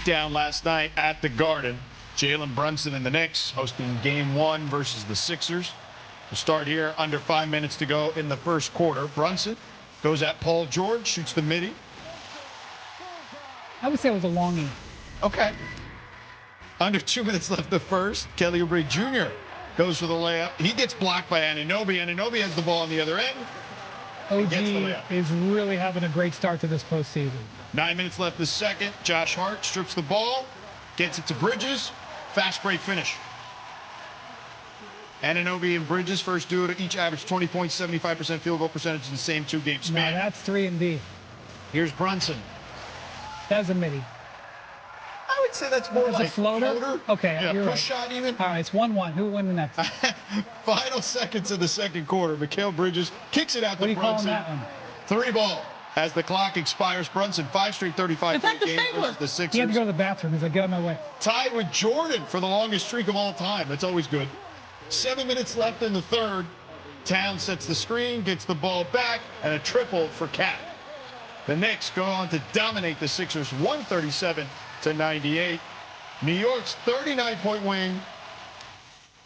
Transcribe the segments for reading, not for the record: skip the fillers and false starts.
beatdown last night at the Garden. Jalen Brunson and the Knicks hosting Game 1 versus the Sixers. We'll start here, under 5 minutes to go in the first quarter. Brunson goes at Paul George, shoots the midi. I would say it was a longie. Okay. Under 2 minutes left the first. Kelly Oubre Jr. goes for the layup. He gets blocked by Anunoby. Anunoby has the ball on the other end. OG is really having a great start to this postseason. 9 minutes left the second. Josh Hart strips the ball, gets it to Bridges. Fast break finish. Anunoby and Bridges, first duo to each average 20 points, 75% field goal percentage in the same two-game span. Now that's 3 and D. Here's Brunson. That's a midi. I would say that's more like a floater. Okay, yeah, you're push right. shot even. All right, it's 1-1. Who will win the next? Final seconds of the second quarter. Mikal Bridges kicks it out What to do you call Brunson. that one? 3 ball. As the clock expires, Brunson 5 straight 35-point games versus the Sixers. He had to go to the bathroom. He's like, get out of my way. Tied with Jordan for the longest streak of all time. That's always good. 7 minutes left in the third. Towns sets the screen, gets the ball back, and a triple for Cat. The Knicks go on to dominate the Sixers 137-98. New York's 39-point win,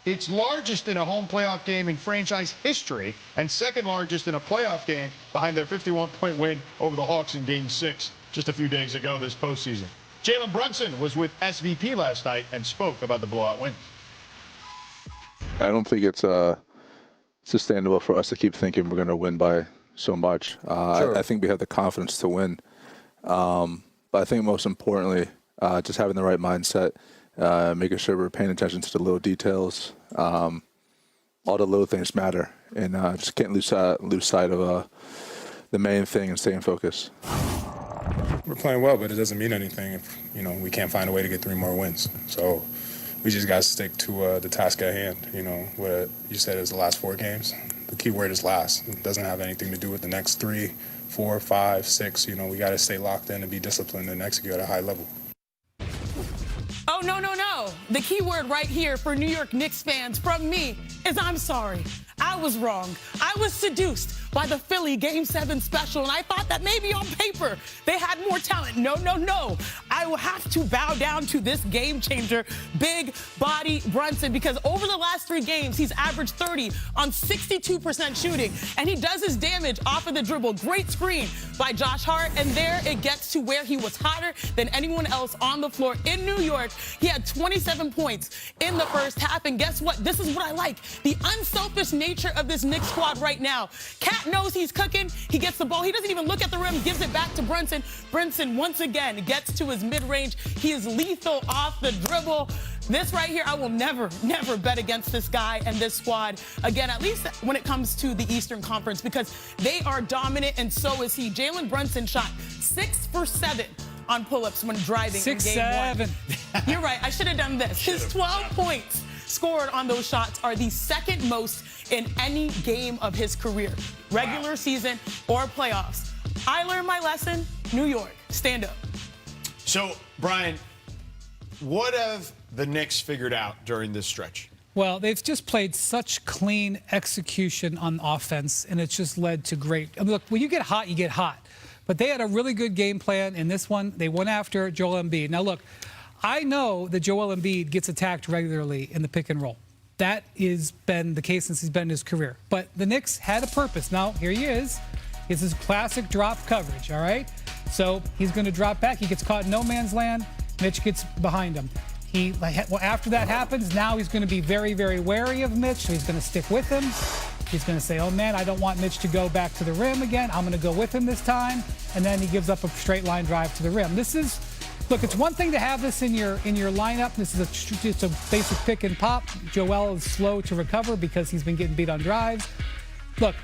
its largest in a home playoff game in franchise history, and second largest in a playoff game behind their 51-point win over the Hawks in Game 6 just a fefew days ago this postseason. Jalen Brunson was with SVP last night and spoke about the blowout win. I don't think it's sustainable for us to keep thinking we're going to win by so much. Sure. I think we have the confidence to win. But I think most importantly, just having the right mindset, making sure we're paying attention to the little details. All the little things matter, and just can't lose sight of the main thing and staying focused. We're playing well, but it doesn't mean anything if we can't find a way to get 3 more wins. So we just got to stick to the task at hand. What you said is the last 4 games. The key word is last. It doesn't have anything to do with the next 3, 4, 5, 6. We got to stay locked in and be disciplined and execute at a high level. Oh, no. The key word right here for New York Knicks fans from me is I'm sorry. I was wrong. I was seduced by the Philly Game 7 special, and I thought that maybe on paper they had more talent. No. I will have to bow down to this game changer, big body Brunson, because over the last 3 games, he's averaged 30 on 62% shooting, and he does his damage off of the dribble. Great screen by Josh Hart, and there it gets to where he was hotter than anyone else on the floor in New York. He had 27 points in the first half, and guess what? This is what I like, the unselfish nature of this Knicks squad right now. Cat knows he's cooking. He gets the ball. He doesn't even look at the rim, gives it back to Brunson. Brunson, once again, gets to his mid-range. He is lethal off the dribble. This right here, I will never bet against this guy and this squad again, at least when it comes to the Eastern Conference, because they are dominant, and so is he. Jalen Brunson shot 6 for 7 on pull-ups when driving in Game 1. You're right. I should have done this. His 12 points scored on those shots are the second most in any game of his career, regular season or playoffs. I learned my lesson. New York, stand up. So, Brian, what have the Knicks figured out during this stretch? Well, they've just played such clean execution on offense, and it's just led to great. Look, when you get hot, you get hot. But they had a really good game plan in this one. They went after Joel Embiid. Now, look, I know that Joel Embiid gets attacked regularly in the pick and roll. That has been the case since he's been in his career. But the Knicks had a purpose. Now, here he is. It's his classic drop coverage, all right? So he's going to drop back. He gets caught in no man's land. Mitch gets behind him. After that happens, now he's going to be very, very wary of Mitch, so he's going to stick with him. He's going to say, oh, man, I don't want Mitch to go back to the rim again. I'm going to go with him this time. And then he gives up a straight line drive to the rim. Look, it's one thing to have this in your lineup. This is it's a basic pick and pop. Joel is slow to recover because he's been getting beat on drives. Look,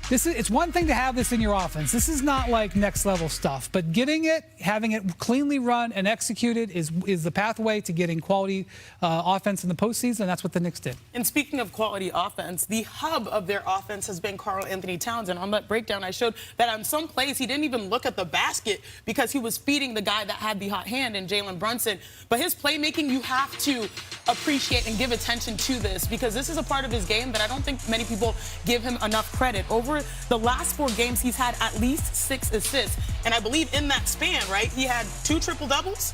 it's one thing to have this in your offense. This is not like next level stuff, but getting it, having it cleanly run and executed is the pathway to getting quality offense in the postseason. And that's what the Knicks did. And speaking of quality offense, the hub of their offense has been Karl Anthony Towns. And on that breakdown, I showed that on some plays he didn't even look at the basket because he was feeding the guy that had the hot hand in Jalen Brunson. But his playmaking, you have to appreciate and give attention to this, because this is a part of his game that I don't think many people give him enough credit. Over the last 4 games, he's had at least 6 assists. And I believe in that span, right, he had 2 triple-doubles.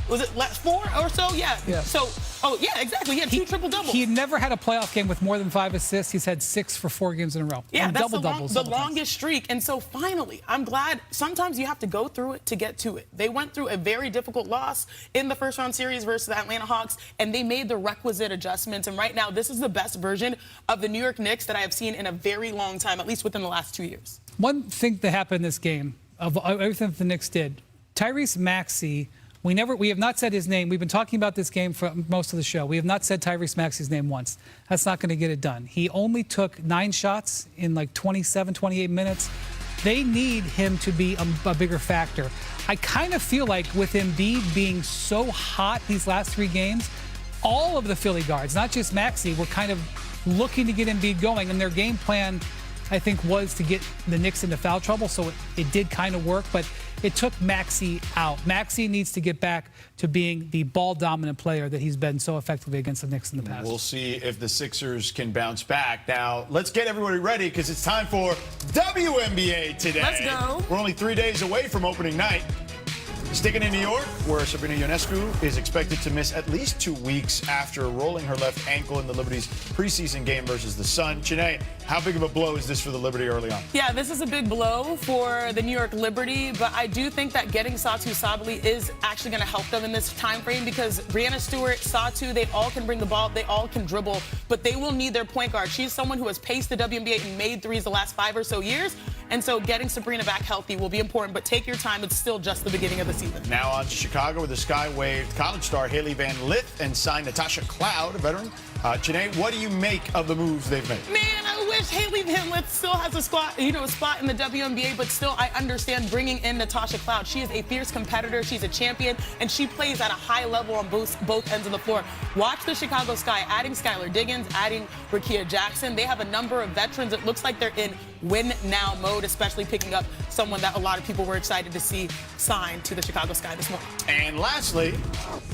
Was it 4 or so? Yeah. So, yeah, exactly. He had 2 triple-doubles. He never had a playoff game with more than 5 assists. He's had 6 for 4 games in a row. Yeah, and that's double-doubles. the longest streak. And so finally, I'm glad sometimes you have to go through it to get to it. They went through a very difficult loss in the first-round series versus the Atlanta Hawks, and they made the requisite adjustments. And right now, this is the best version of the New York Knicks that I have seen in a very long time, at least within the last 2 years. One thing that happened in this game, of everything that the Knicks did, Tyrese Maxey, we have not said his name. We've been talking about this game for most of the show. We have not said Tyrese Maxey's name once. That's not going to get it done. He only took 9 shots in like 27, 28 minutes. They need him to be a bigger factor. I kind of feel like with Embiid being so hot these last 3 games, all of the Philly guards, not just Maxey, were kind of looking to get Embiid going, and their game plan, I think, was to get the Knicks into foul trouble, so it did kind of work, but it took Maxey out. Maxey needs to get back to being the ball-dominant player that he's been so effectively against the Knicks in the past. We'll see if the Sixers can bounce back. Now, let's get everybody ready because it's time for WNBA today. Let's go. We're only 3 days away from opening night. Sticking in New York, where Sabrina Ionescu is expected to miss at least 2 weeks after rolling her left ankle in the Liberty's preseason game versus the Sun. Janae, how big of a blow is this for the Liberty early on? Yeah, this is a big blow for the New York Liberty, but I do think that getting Satu Sabally is actually going to help them in this time frame because Breanna Stewart, Satu, they all can bring the ball, they all can dribble, but they will need their point guard. She's someone who has paced the WNBA and made threes the last 5 or so years, and so getting Sabrina back healthy will be important, but take your time. It's still just the beginning of the season. Now on to Chicago, where the Sky waived college star Haley Van Lith and signed Natasha Cloud, a veteran. Janae, what do you make of the moves they've made? Man, I wish Haley Van Lith still has a spot in the WNBA, but still I understand bringing in Natasha Cloud. She is a fierce competitor. She's a champion, and she plays at a high level on both ends of the floor. Watch the Chicago Sky adding Skylar Diggins, adding Rakia Jackson. They have a number of veterans. It looks like they're in win-now mode, especially picking up someone that a lot of people were excited to see signed to the Chicago Sky this morning. And lastly,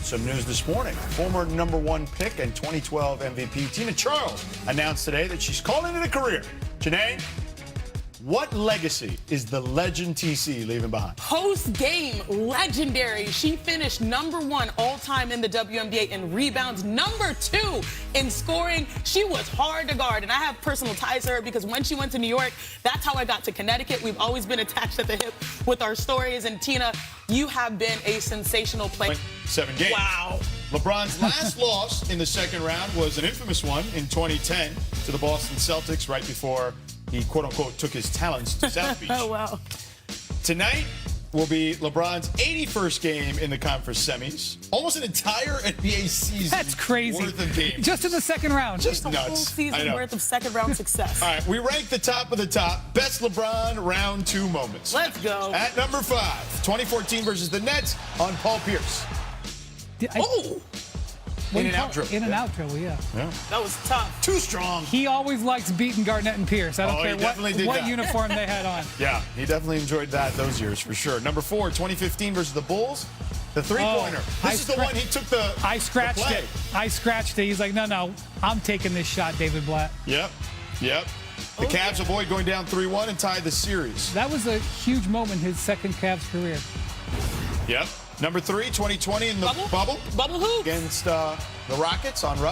some news this morning. Former #1 pick and 2012 MVP Tina Charles announced today that she's calling it a career. Janae, what legacy is the legend TC leaving behind? Post-game, legendary. She finished #1 all-time in the WNBA in rebounds, #2 in scoring. She was hard to guard, and I have personal ties to her because when she went to New York, that's how I got to Connecticut. We've always been attached at the hip with our stories, and Tina, you have been a sensational player. 7 games. Wow. LeBron's last loss in the second round was an infamous one in 2010 to the Boston Celtics right before he, quote-unquote, took his talents to South Beach. Oh, wow. Tonight will be LeBron's 81st game in the conference semis. Almost an entire NBA season. That's crazy. Worth of games. Just in the second round. Just A nuts. whole season worth of second-round success. All right, we rank the top of the top. Best LeBron round 2 moments. Let's go. At number 5, 2014 versus the Nets on Paul Pierce. Oh! In and out dribble. In and out dribble, yeah. That was tough. Too strong. He always likes beating Garnett and Pierce. I don't he care definitely did what that. uniform they had on. Yeah, he definitely enjoyed those years for sure. Number 4, 2015 versus the Bulls. The three-pointer. This is the one he took the I scratched play. it. I scratched it. He's like, no, I'm taking this shot, David Blatt. Yep. The Cavs avoid going down 3-1 and tie the series. That was a huge moment in his second Cavs career. Yep. Number 3, 2020 in the bubble Bubble hoop. against the Rockets on Rush.